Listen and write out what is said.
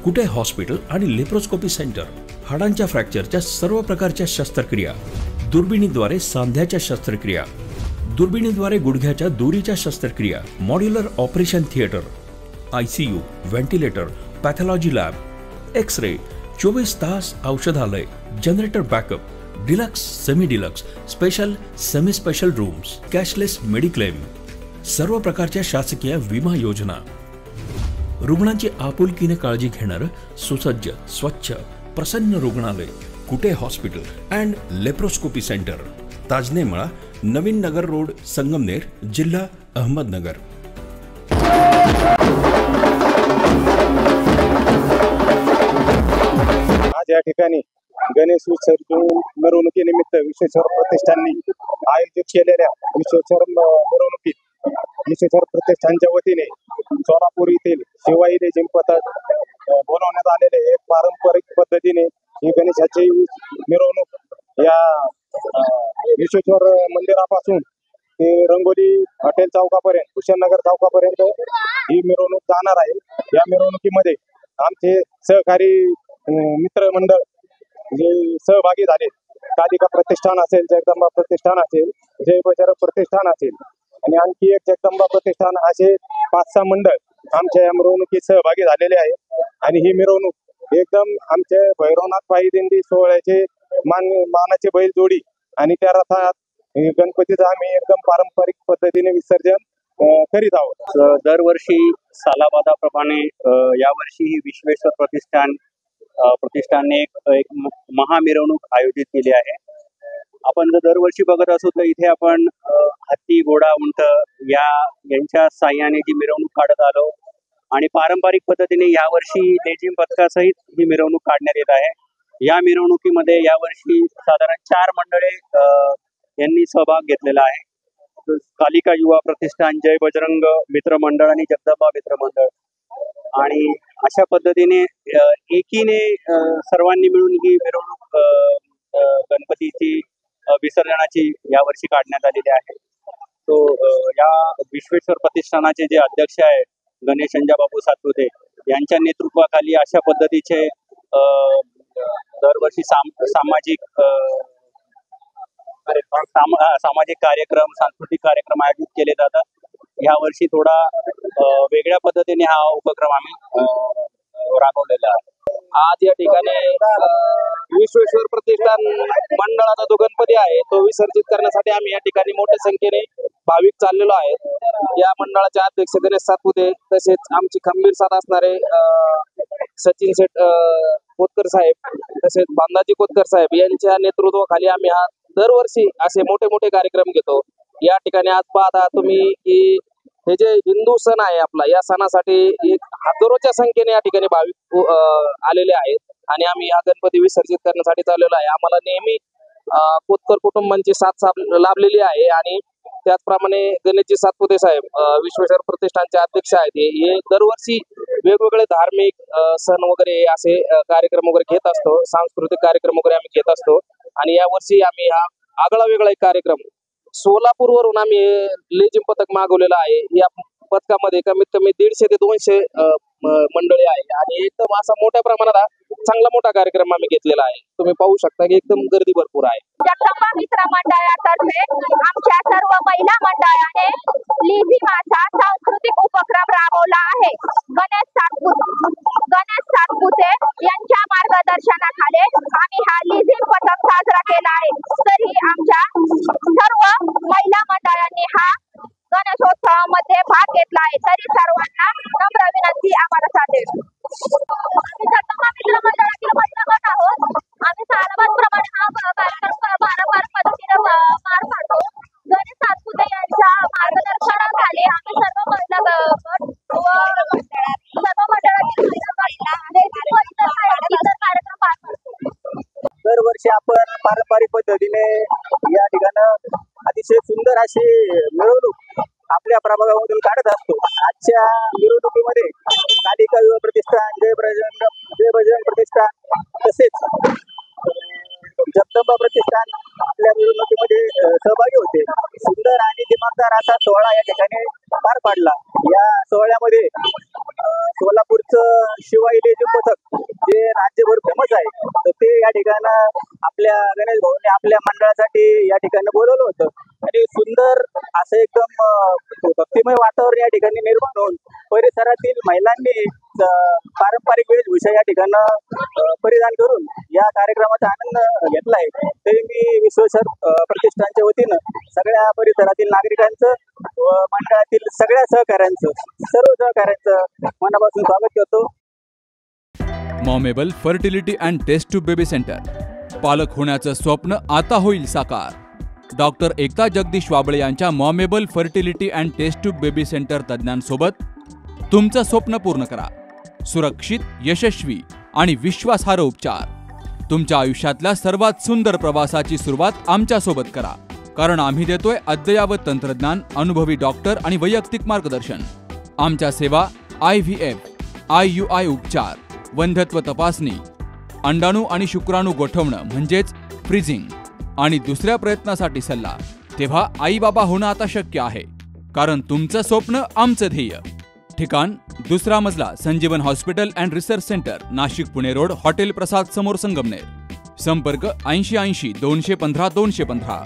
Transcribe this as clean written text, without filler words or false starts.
कुटे hospital आणि laparoscopy centre, हाडांच्या फ्रॅक्चरच्या सर्व प्रकारच्या शस्त्रक्रिया, दुर्बिणीद्वारे सांध्याच्या शस्त्रक्रिया, दुर्बिणीद्वारे गुडघ्याच्या दोरीच्या शस्त्रक्रिया, modular operation theatre, ICU, ventilator, pathology lab, x-ray, 24 तास औषधालय, generator backup, deluxe, semi deluxe, special, semi special rooms, cashless mediclaim, सर्व प्रकारच्या शासकीय विमा योजना, रुग्णांची आपुलकीने काळजी घेणारं सुसज्ज, स्वच्छ, प्रसन्न रुग्णालय, Kute hospital and laparoscopy centre, Tajne Mala, Navin Nagar road, Sangamner, जिल्हा अहमदनगर। आज या ठिकाणी गणेश विसर्जन मिरवणुकीनिमित्त विश्वेश्वर प्रतिष्ठाननी आयोजित केलेल्या विश्वेश्वर मिरवणुकीत विश्वेश्वर प्रतिष्ठानच्या वतीने सोलापूर येथील शिवाई लेझिम पथक बोलवण्यात आलेले एक पारंपरिक पद्धतीने ही गणेशाची मिरवणूक या विश्वेश्वर मंदिरापासून ते रंगोली हॉटेल चौकापर्यंत, कुशननगर चौकापर्यंत ही मिरवणूक जाणार आहे। या मिरवणुकीमध्ये आमचे सहकारी मित्रमंडळ जे सहभागी झाले, कालिका प्रतिष्ठान असेल, जगदंबा प्रतिष्ठान असेल, जय बजरंग प्रतिष्ठान असेल आणि आणखी एक जगदंबा प्रतिष्ठान, असे 5-6 मंडळ आमच्या या मिरवणुकीत सहभागी झालेले आहे। आणि ही मिरवणूक एकदम आमच्या भैरवनाथ पायी दिंडी सोहळ्याचे मानाचे बैल जोडी आणि त्या रथात गणपतीचं आम्ही एकदम पारंपरिक पद्धतीने विसर्जन करीत आहोत। दरवर्षी सालाबादाप्रमाणे यावर्षी ही विश्वेश्वर प्रतिष्ठानने एक महामिरवणूक आयोजित केली आहे। आपण जर दरवर्षी बघत असू तर इथे आपण हत्ती, घोडा, उंट यांच्या साह्याने जी मिरवणूक काढत आलो आणि पारंपरिक पद्धतीने यावर्षी लेझिम पथकासहित ही मिरवणूक काढण्यात येत आहे। या मिरवणुकीमध्ये यावर्षी साधारण 4 मंडळे यांनी सहभाग घेतलेला आहे। कालिका युवा प्रतिष्ठान, जय बजरंग मित्र मंडळ आणि जगदंबा मित्र मंडळ, आणि अशा पद्धतीने एकीने सर्वांनी मिळून ही मिरवणूक गणपतीची विसर्जनाची यावर्षी काढण्यात आलेली आहे। तो या विश्वेश्वर प्रतिष्ठानाचे जे अध्यक्ष आहे गणेश बाबू सातपुते यांच्या नेतृत्वाखाली अशा पद्धतीचे दरवर्षी सामाजिक कार्यक्रम, सांस्कृतिक कार्यक्रम आयोजित केले जातात। या वर्षी थोडा वेगळ्या पद्धतीने हा उपक्रम आम्ही राबवलेला आहे। आज या ठिकाणी विश्वेश्वर प्रतिष्ठान मंडळाचा जो गणपती आहे तो विसर्जित करण्यासाठी आम्ही या ठिकाणी मोठ्या संख्येने भाविक चाललेलो आहेत। या मंडळाचे अध्यक्ष गणेश सातपुते, तसेच आमची खंबीर साथ असणारे सचिन शेठ कोतकर साहेब, तसेच बांधाजी कोतकर साहेब यांच्या नेतृत्वाखाली आम्ही हा दरवर्षी असे मोठे मोठे कार्यक्रम घेतो। या ठिकाणी आज पाहता तुम्ही की हे जे हिंदू सण आहे आपला, या सणासाठी हजारोच्या संख्येने या ठिकाणी भाविक आलेले आहेत आणि आम्ही हा गणपती विसर्जित करण्यासाठी चाललेलो आहे। आम्हाला नेहमी कोतकर कुटुंबांची साथ लाभलेली आहे आणि त्याचप्रमाणे गणेशजी सातपुते साहेब विश्वेश्वर प्रतिष्ठानचे अध्यक्ष आहेत। हे दरवर्षी वेगवेगळे धार्मिक सण वगैरे असे कार्यक्रम वगैरे घेत असतो, सांस्कृतिक कार्यक्रम वगैरे आम्ही घेत असतो। आणि यावर्षी आम्ही हा आगळा वेगळा एक कार्यक्रम सोलापूरवरून आम्ही लेझिम पथक मागवलेला आहे। या पथकामध्ये कमीत कमी 150 ते 200 मंडळी आहे आणि एकदम असा मोठ्या प्रमाणात चांगला मोठा कार्यक्रम आम्ही घेतलेला आहे। तुम्ही पाहू शकता की एकदम गर्दी भरपूर आहे। जगदंबा मित्र मंडळातर्फे आमच्या सर्व महिला मंडळाने लेझिमाचा सांस्कृतिक उपक्रम राबवला आहे। गणेश सातपुते यांच्या मार्गदर्शनाखाली आम्ही हा लेझिम पथक साजरा केला आहे। तरी आमच्या सर्व महिला मंडळांनी हा गणेशोत्सवामध्ये भाग घेतला आहे। तरी सर्वांना नम्र विनंती आम्हाला साधेल। जगदंबा मित्र मंडळातील महिला आहोत। आम्ही सालाबादप्रमाणे हा कार्यक्रम पारंपरिक पद्धतीने पार पाडतो। गणेश सातपुते यांच्या मार्गदर्शनाखाली आम्ही सर्व मंडळातील इतर कार्यक्रम पार पाडतो। दरवर्षी आपण पारंपरिक पद्धतीने या ठिकाणी अतिशय सुंदर अशी मिरवणूक आपल्या प्रभागामधून काढत असतो। आजच्या मिरवणुकीमध्ये कालिका युवा प्रतिष्ठान, जय बजरंग प्रतिष्ठान, तसेच जगदंबा प्रतिष्ठान आपल्या मिरवणुकीमध्ये सहभागी होते। सुंदर आणि दिमागदार असा सोहळा या ठिकाणी पार पाडला। या सोहळ्यामध्ये सोलापूरचं शिवाई लेझिम पथक जे राज्यभर फेमस आहे, तर ते या ठिकाणी आपल्या गणेश भाऊने आपल्या मंडळासाठी या ठिकाणी बोलवलं होतं आणि सुंदर असं एकदम भक्तिमय वातावरण या ठिकाणी निर्माण होऊन परिसरातील महिलांनी पारंपरिक वेशभूषा या ठिकाणं परिधान करून या कार्यक्रमाचा आनंद घेतला आहे. तरी मी विश्वेश्वर प्रतिष्ठानच्या वतीनं सगळ्या परिसरातील नागरिकांचं व मंडळातील सगळ्या सर्व सहकाऱ्यांचं मनापासून स्वागत करतो. मॉमेबल fertility and test tube baby centre, पालक होण्याचं स्वप्न आता होईल साकार. डॉक्टर एकता जगदीश वाबळे यांच्या मॉमेबल fertility and test tube baby centre तज्ज्ञांसोबत तुमचं स्वप्न पूर्ण करा. सुरक्षित, यशस्वी आणि विश्वासार्ह उपचार. तुमच्या आयुष्यातल्या सर्वात सुंदर प्रवासाची सुरुवात आमच्यासोबत करा, कारण आम्ही देतोय अद्ययावत तंत्रज्ञान, अनुभवी डॉक्टर आणि वैयक्तिक मार्गदर्शन. आमच्या सेवा IVF, IUI उपचार, वंध्यत्व तपासणी, अंडाणू आणि शुक्राणू गोठवणं म्हणजेच फ्रीजिंग आणि दुसऱ्या प्रयत्नासाठी सल्ला. तेव्हा आई बाबा होणं आता शक्य आहे, कारण तुमचं स्वप्न आमचं ध्येय. ठिकाण 2रा मजला, Sanjeevan hospital and research centre, Nashik Pune road, hotel Prasad समोर, संगमनेर. संपर्क 80 80 215 215.